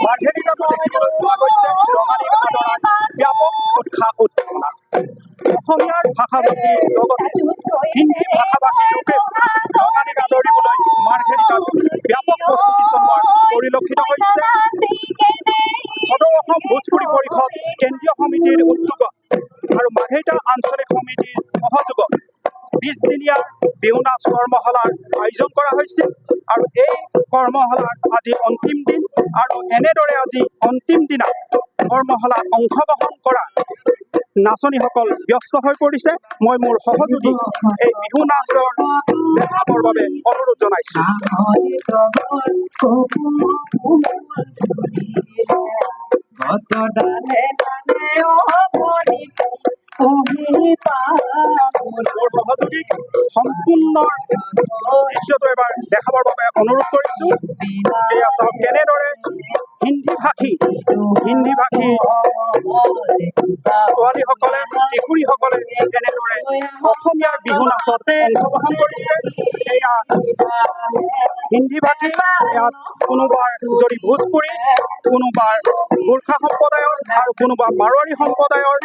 মাৰ্ঘেৰিটাতো দেখিবলৈ পোৱা গৈছে ৰঙালী আদৰাৰ ব্যাপক উৎসাহ উদ্দীপনা। অসমীয়াৰ ভাষা-ভাষীৰ লগতে হিন্দী ভাষা-ভাষীৰ লোকে ৰঙালীক আদৰিবলৈ মাৰ্ঘেৰিটাত ব্যাপক প্ৰস্তুতি চলোৱাৰ পৰিলক্ষিত হৈছে। সদৌ অসম ভোজপুৰী পৰিষদ কেন্দ্ৰীয় সমিতিৰ উদ্যোগত আৰু মাৰ্ঘেৰিটা আঞ্চলিক সমিতিৰ সহযোগত 20 দিনীয়া বিহু নাচ কৰ্মশালাৰ আয়োজন কৰা হৈছিল আৰু এই কৰ্মশালাৰ আজি অন্তিম দিন আৰু এনেদৰে আজি অন্তিম দিনা কৰ্মশালাত অংশগ্ৰহণ কৰা নাচনীসকল ব্যস্ত হৈ পৰিছে। মই মোৰ সহযোগী এই বিহু নাচৰ দেখাবৰ বাবে অনুৰোধ জনাইছোঁ। মোৰ সহযোগীক সম্পূৰ্ণ দৃশ্যটো এবাৰ দেখাবৰ বাবে অনুৰোধ কৰিছোঁ। এয়া চাওক কেনেদৰে হিন্দী ভাষী ছোৱালীসকলে কিশোৰীসকলে কেনেদৰে অসমীয়াৰ বিহু নাচত অংশগ্ৰহণ কৰিছে। এয়া হিন্দী ভাষী, ইয়াত কোনোবাৰ যদি ভোজপুৰী, কোনোবাৰ গোৰ্খা সম্প্ৰদায়ৰ আৰু কোনোবা মাৰোৱাৰী সম্প্ৰদায়ৰ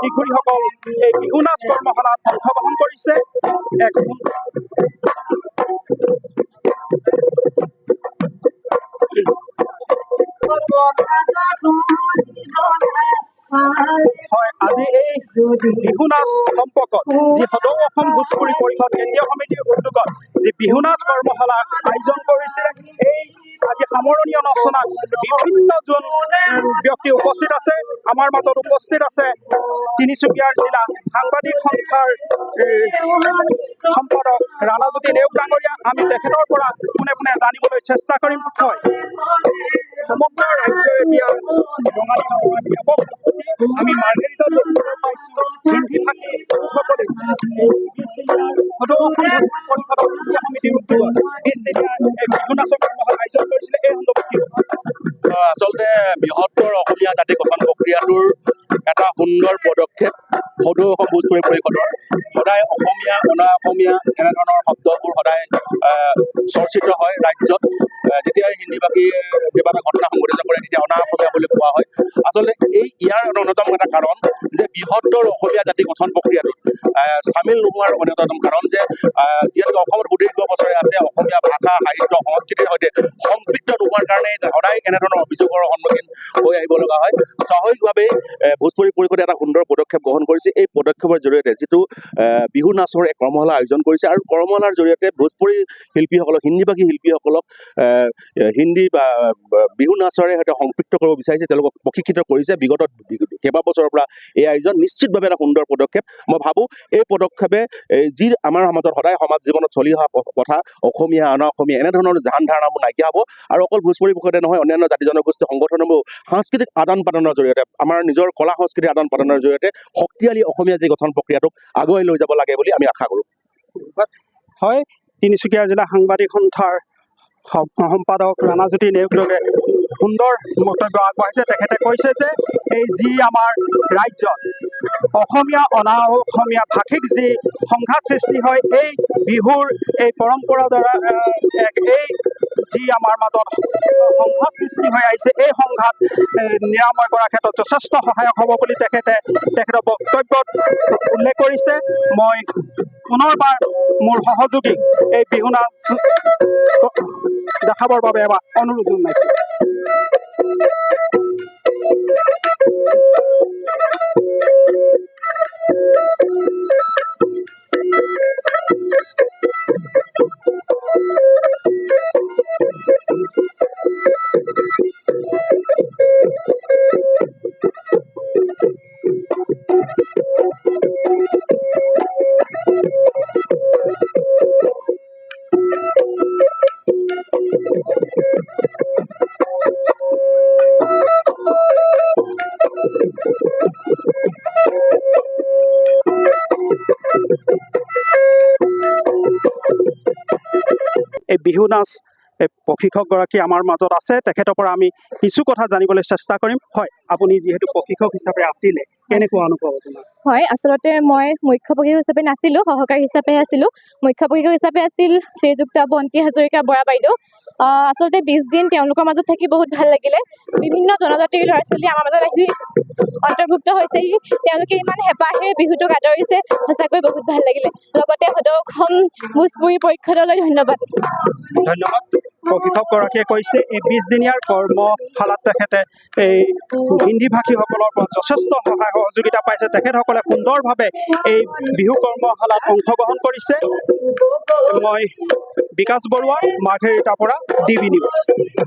কিশোৰীসকল এই বিহু নাচ কৰ্মশালাত অংশগ্ৰহণ কৰিছে। হয়, আজি এই বিহু নাচ সম্পৰ্কত যি সদৌ অসম ভোজপুৰী পৰিষদ কেন্দ্ৰীয় সমিতিৰ উদ্যোগত যি বিহু নাচ কৰ্মশালা আয়োজন কৰিছে, এই আজি সামৰণি অনুষ্ঠানত বিভিন্নজন ব্যক্তি উপস্থিত আছে। আমাৰ মাজত উপস্থিত আছে তিনিচুকীয়াৰ জিলা সাংবাদিক সন্থাৰ সম্পাদক ৰাণাজ্যোতি নেওগ ডাঙৰীয়া। আমি তেখেতৰ পৰা পোনে পোনে জানিবলৈ চেষ্টা কৰিম। হয়, সমগ্ৰ ৰাজ্যই এতিয়া ৰঙালী আদৰাৰ ব্যাপক প্ৰস্তুতি। আমি মাৰ্ঘেৰিটাত দেখিবলৈ পাইছোঁ হিন্দী ভাষী লোকসকলে সদৌ অসম ভোজপুৰী পৰিষদৰ কেন্দ্ৰীয় সমিতিৰ উদ্যোগত 20 দিনীয়া এই বিহু নাচৰ কৰ্মশালা আয়োজন কৰিছিলে। এই সন্দৰ্ভত কি হ'ব? আচলতে বৃহত্তৰ অসমীয়া জাতি গঠন প্ৰক্ৰিয়াটোৰ এটা সুন্দৰ পদক্ষেপ সদৌ অসম ভোজপুৰী পৰিষদৰ। সদায় অসমীয়া অনা অসমীয়া এনেধৰণৰ শব্দবোৰ সদায় চৰ্চিত হয় ৰাজ্যত। যেতিয়াই হিন্দী ভাষী কিবা এটা ঘটনা সংঘটিত কৰে তেতিয়া অনা অসমীয়া বুলি কোৱা হয়। আচলতে ইয়াৰ অন্যতম এটা কাৰণ যে বৃহত্তৰ অসমীয়া জাতি গঠন প্ৰক্ৰিয়াটোত চামিল নোহোৱাৰ অন্যতম কাৰণ যে যিহেতু অসমত সুদীৰ্ঘ বছৰে আছে অসমীয়া ভাষা সাহিত্য সংস্কৃতিৰ সৈতে সম্পৃক্ত নোহোৱাৰ কাৰণে সদায় এনেধৰণৰ অভিযোগৰ সন্মুখীন হৈ আহিব লগা হয়। স্বাভাৱিকভাৱেই ভোজপুৰী পৰিষদে এটা সুন্দৰ পদক্ষেপ গ্ৰহণ কৰিছে। এই পদক্ষেপৰ জৰিয়তে যিটো বিহু নাচৰ এক কৰ্মশালা আয়োজন কৰিছে আৰু কৰ্মশালাৰ জৰিয়তে ভোজপুৰী শিল্পীসকলক হিন্দী ভাষী শিল্পীসকলক হিন্দী বা বিহু নাচৰে সৈতে সম্পৃক্ত কৰিব বিচাৰিছে, তেওঁলোকক প্ৰশিক্ষিত কৰিছে। বিগত কেইবাবছৰৰ পৰা এই আয়োজন নিশ্চিতভাৱে এটা সুন্দৰ পদক্ষেপ। মই ভাবোঁ এই পদক্ষেপে যি আমাৰ সমাজত সদায় সমাজ জীৱনত চলি অহা কথা অসমীয়া অনা অসমীয়া এনেধৰণৰ ধ্যান ধাৰণাবোৰ নাইকিয়া হ'ব আৰু অকল ভোজপুৰী পৰিষদে নহয় অন্যান্য জাতি জনগোষ্ঠী সংগঠনবোৰ সাংস্কৃতিক আদান প্ৰদানৰ জৰিয়তে আমাৰ নিজৰ কলা সংস্কৃতিৰ আদান প্ৰদানৰ জৰিয়তে শক্তিশালী অসমীয়া যি গঠন প্ৰক্ৰিয়াটোক আগুৱাই লৈ যাব লাগে বুলি আমি আশা কৰোঁ। হয়, তিনিচুকীয়া জিলা সাংবাদিক সন্থাৰ সম্পাদক ৰাণাজ্যোতি নেওগে সুন্দৰ বক্তব্য আগবঢ়াইছে। তেখেতে কৈছে যে এই যি আমাৰ ৰাজ্যত অসমীয়া অনা অসমীয়া ভাষিক যি সংঘাত সৃষ্টি হয়, এই বিহুৰ এই পৰম্পৰাৰ দ্বাৰা এই যি আমাৰ মাজত সংঘাত সৃষ্টি হৈ আহিছে, এই সংঘাত নিৰাময় কৰাৰ ক্ষেত্ৰত যথেষ্ট সহায়ক হ'ব বুলি তেখেতৰ বক্তব্যত উল্লেখ কৰিছে। মই পুনৰবাৰ মোৰ সহযোগীক এই বিহু নাচ দেখাবৰ বাবে এবাৰ অনুৰোধ জনাইছোঁ। এই বিহু নাচ এই প্ৰশিক্ষকগৰাকী আমাৰ মাজত আছে, তেখেতৰ পৰা আমি কিছু কথা জানিবলৈ চেষ্টা কৰিম। হয়, আপুনি যিহেতু প্ৰশিক্ষক হিচাপে আছিলে, কেনেকুৱা অনুভৱ আপোনাৰ? হয়, আচলতে মই মুখ্য প্ৰশিক্ষক হিচাপে নাছিলোঁ, সহকাৰী হিচাপে আছিলোঁ। মুখ্য প্ৰশিক্ষক হিচাপে আছিল শ্ৰীযুক্ত বন্তি হাজৰিকা বৰা বাইদেউ। আচলতে 20 দিন তেওঁলোকৰ মাজত থাকি বহুত ভাল লাগিলে। বিভিন্ন জনজাতিৰ ল'ৰা ছোৱালী আমাৰ মাজত আহি অন্তৰ্ভুক্ত হৈছেহি। তেওঁলোকে ইমান হেঁপাহেৰে বিহুটোক আদৰিছে, সঁচাকৈ বহুত ভাল লাগিলে। লগতে সদৌ অসম ভোজপুৰি পৰিষদলৈ ধন্যবাদ। ধন্যবাদ। প্ৰশিক্ষকগৰাকীয়ে কৈছে এই 20 দিনীয়া কৰ্মশালাত তেখেতে এই হিন্দী ভাষীসকলৰ পৰা যথেষ্ট সহায় সহযোগিতা পাইছে। তেখেতসকলে সুন্দৰভাৱে এই বিহু কৰ্মশালাত অংশগ্ৰহণ কৰিছে। মই বিকাশ বৰুৱা, মাৰ্ঘেৰিটাৰ পৰা DB নিউজ।